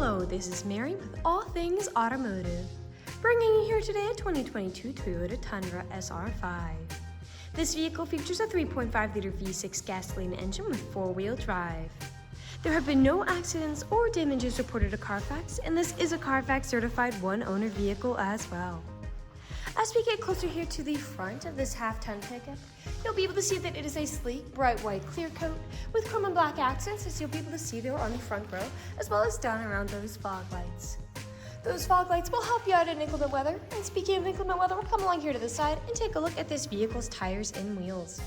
Hello, this is Mary with All Things Automotive, bringing you here today a 2022 Toyota Tundra SR5. This vehicle features a 3.5-liter V6 gasoline engine with four-wheel drive. There have been no accidents or damages reported to CARFAX, and this is a CARFAX certified one-owner vehicle as well. As we get closer here to the front of this half-ton pickup, you'll be able to see that it is a sleek, bright white clear coat with chrome and black accents, as you'll be able to see there on the front grille, as well as down around those fog lights. Those fog lights will help you out in inclement weather, and speaking of inclement weather, we'll come along here to the side and take a look at this vehicle's tires and wheels.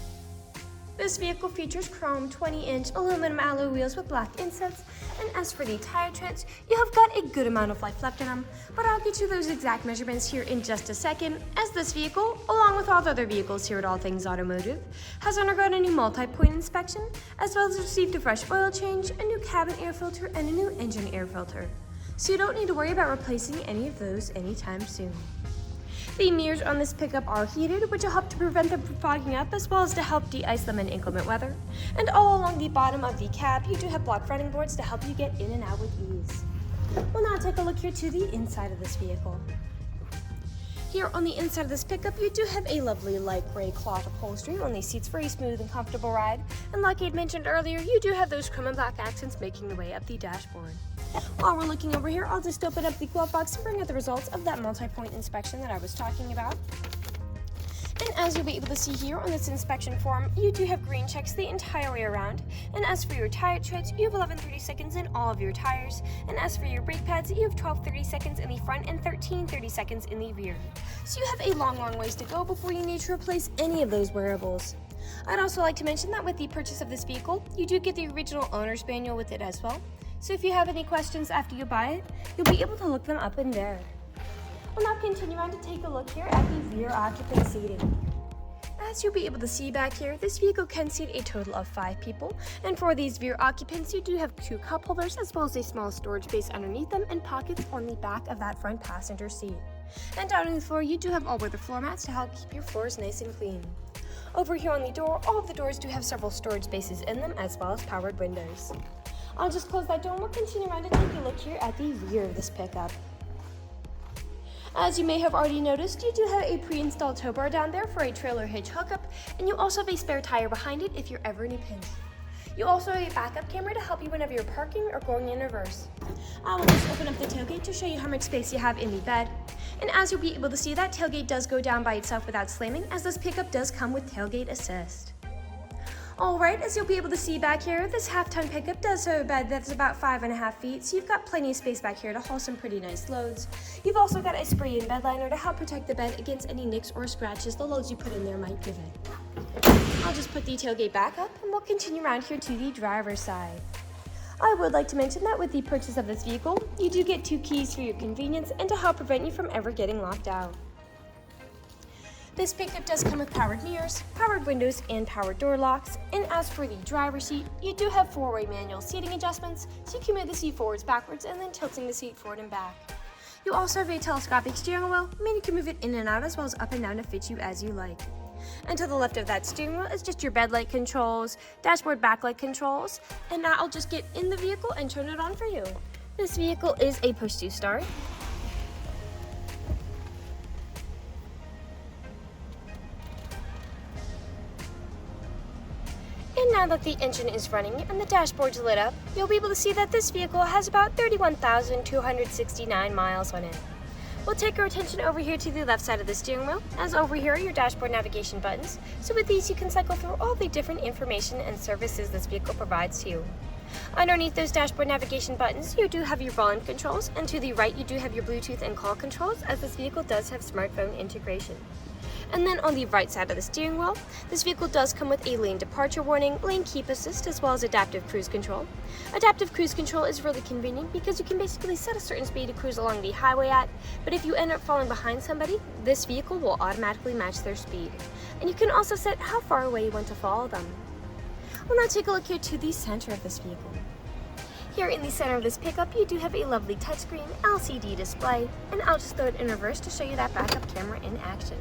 This vehicle features chrome 20-inch aluminum alloy wheels with black insets, and as for the tire treads, you have got a good amount of life left in them, but I'll get you those exact measurements here in just a second, as this vehicle, along with all the other vehicles here at All Things Automotive, has undergone a new multi-point inspection, as well as received a fresh oil change, a new cabin air filter, and a new engine air filter. So you don't need to worry about replacing any of those anytime soon. The mirrors on this pickup are heated, which will help to prevent them from fogging up, as well as to help de-ice them in inclement weather. And all along the bottom of the cab, you do have block fronting boards to help you get in and out with ease. We'll now take a look here to the inside of this vehicle. Here on the inside of this pickup, you do have a lovely light gray cloth upholstery on the seats for a smooth and comfortable ride. And like I had mentioned earlier, you do have those chrome and black accents making their way up the dashboard. While we're looking over here, I'll just open up the glove box and bring out the results of that multi-point inspection that I was talking about. And as you'll be able to see here on this inspection form, you do have green checks the entire way around. And as for your tire treads, you have 11 30 seconds in all of your tires. And as for your brake pads, you have 12 30 seconds in the front and 13 30 seconds in the rear. So you have a long ways to go before you need to replace any of those wearables. I'd also like to mention that with the purchase of this vehicle, you do get the original owner's manual with it as well. So if you have any questions after you buy it, you'll be able to look them up in there. We'll now continue on to take a look here at the rear occupant seating. As you'll be able to see back here, this vehicle can seat a total of 5 people, and for these rear occupants, you do have 2 cup holders as well as a small storage space underneath them and pockets on the back of that front passenger seat. And down on the floor, you do have all-weather floor mats to help keep your floors nice and clean. Over here on the door, all of the doors do have several storage spaces in them as well as powered windows. I'll just close that door and we'll continue around to take a look here at the rear of this pickup. As you may have already noticed, you do have a pre-installed tow bar down there for a trailer hitch hookup, and you also have a spare tire behind it if you're ever in a pinch. You also have a backup camera to help you whenever you're parking or going in reverse. I will just open up the tailgate to show you how much space you have in the bed. And as you'll be able to see, that tailgate does go down by itself without slamming, as this pickup does come with tailgate assist. Alright, as you'll be able to see back here, this half-ton pickup does have a bed that's about 5.5 feet, so you've got plenty of space back here to haul some pretty nice loads. You've also got a spray-in bedliner to help protect the bed against any nicks or scratches the loads you put in there might give it. I'll just put the tailgate back up, and we'll continue around here to the driver's side. I would like to mention that with the purchase of this vehicle, you do get 2 keys for your convenience and to help prevent you from ever getting locked out. This pickup does come with powered mirrors, powered windows, and powered door locks. And as for the driver's seat, you do have 4-way manual seating adjustments, so you can move the seat forwards, backwards, and then tilting the seat forward and back. You also have a telescopic steering wheel, meaning you can move it in and out as well as up and down to fit you as you like. And to the left of that steering wheel is just your bed light controls, dashboard backlight controls, and now I'll just get in the vehicle and turn it on for you. This vehicle is a push to start. And now that the engine is running and the dashboard's lit up, you'll be able to see that this vehicle has about 31,269 miles on it. We'll take our attention over here to the left side of the steering wheel, as over here are your dashboard navigation buttons. So with these you can cycle through all the different information and services this vehicle provides to you. Underneath those dashboard navigation buttons, you do have your volume controls, and to the right you do have your Bluetooth and call controls, as this vehicle does have smartphone integration. And then on the right side of the steering wheel, this vehicle does come with a lane departure warning, lane keep assist, as well as adaptive cruise control. Adaptive cruise control is really convenient because you can basically set a certain speed to cruise along the highway at, but if you end up falling behind somebody, this vehicle will automatically match their speed. And you can also set how far away you want to follow them. We'll now take a look here to the center of this vehicle. Here in the center of this pickup, you do have a lovely touchscreen LCD display, and I'll just throw it in reverse to show you that backup camera in action.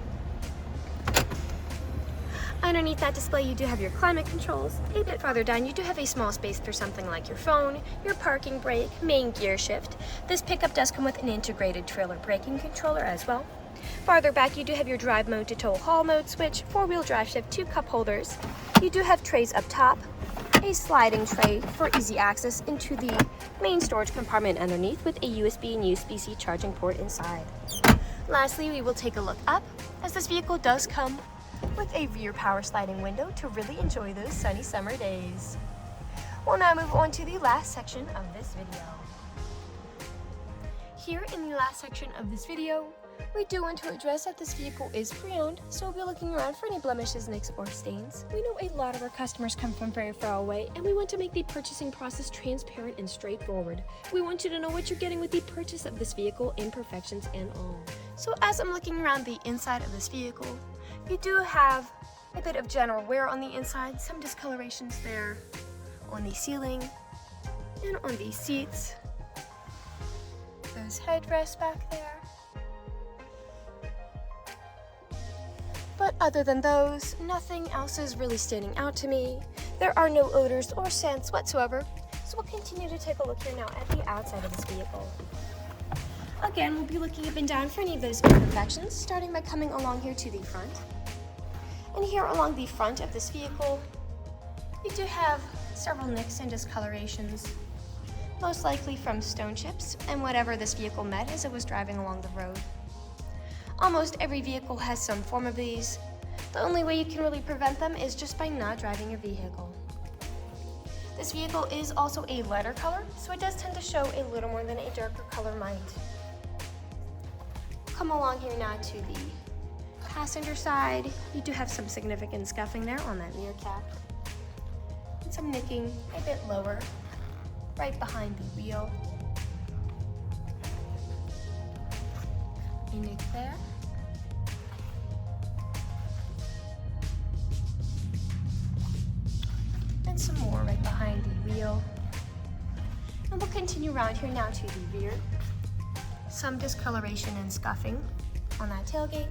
Underneath that display, you do have your climate controls. A bit farther down, you do have a small space for something like your phone, your parking brake, main gear shift. This pickup does come with an integrated trailer braking controller as well. Farther back, you do have your drive mode to tow haul mode switch, 4-wheel drive shift, 2 cup holders. You do have trays up top, a sliding tray for easy access into the main storage compartment underneath with a USB and USB-C charging port inside. Lastly, we will take a look up, as this vehicle does come with a rear power sliding window to really enjoy those sunny summer days. We'll now move on to the last section of this video. Here in the last section of this video, we do want to address that this vehicle is pre-owned, so we'll be looking around for any blemishes, nicks, or stains. We know a lot of our customers come from very far away, and we want to make the purchasing process transparent and straightforward. We want you to know what you're getting with the purchase of this vehicle, imperfections and all. So as I'm looking around the inside of this vehicle, you do have a bit of general wear on the inside, some discolorations there on the ceiling and on the seats. Those headrests back there. But other than those, nothing else is really standing out to me. There are no odors or scents whatsoever, so we'll continue to take a look here now at the outside of this vehicle. Again, we'll be looking up and down for any of those imperfections, starting by coming along here to the front. And here along the front of this vehicle, you do have several nicks and discolorations, most likely from stone chips and whatever this vehicle met as it was driving along the road. Almost every vehicle has some form of these. The only way you can really prevent them is just by not driving your vehicle. This vehicle is also a lighter color, so it does tend to show a little more than a darker color might. Come along here now to the passenger side. You do have some significant scuffing there on that rear cap. And some nicking a bit lower, right behind the wheel. A nick there. And some more right behind the wheel. And we'll continue around here now to the rear. Some discoloration and scuffing on that tailgate.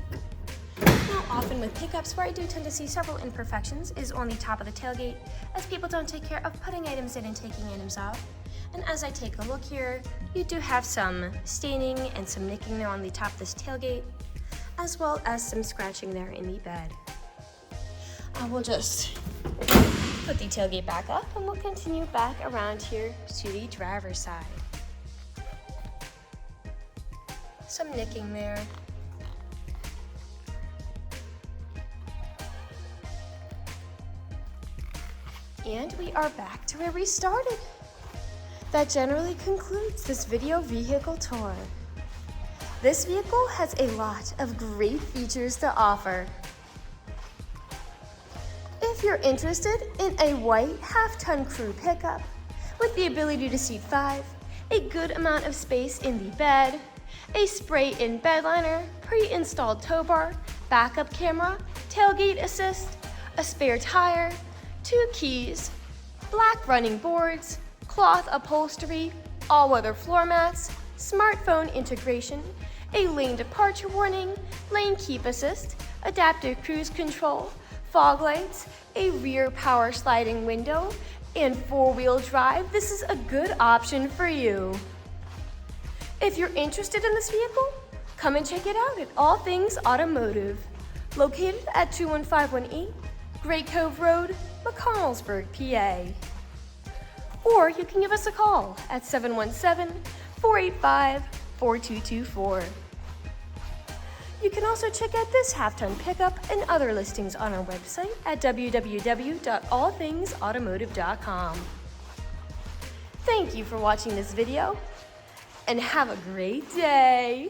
Now, often with pickups, where I do tend to see several imperfections is on the top of the tailgate, as people don't take care of putting items in and taking items out. And as I take a look here, you do have some staining and some nicking there on the top of this tailgate, as well as some scratching there in the bed. I will just put the tailgate back up and we'll continue back around here to the driver's side. Some nicking there. And we are back to where we started. That generally concludes this video vehicle tour. This vehicle has a lot of great features to offer. If you're interested in a white half-ton crew pickup with the ability to seat 5, a good amount of space in the bed, a spray-in bedliner, pre-installed tow bar, backup camera, tailgate assist, a spare tire, 2 keys, black running boards, cloth upholstery, all-weather floor mats, smartphone integration, a lane departure warning, lane keep assist, adaptive cruise control, fog lights, a rear power sliding window, and 4-wheel drive, this is a good option for you. If you're interested in this vehicle, come and check it out at All Things Automotive, located at 21518 Great Cove Road, McConnellsburg, PA. Or you can give us a call at 717-485-4224. You can also check out this half-ton pickup and other listings on our website at www.allthingsautomotive.com. Thank you for watching this video, and have a great day!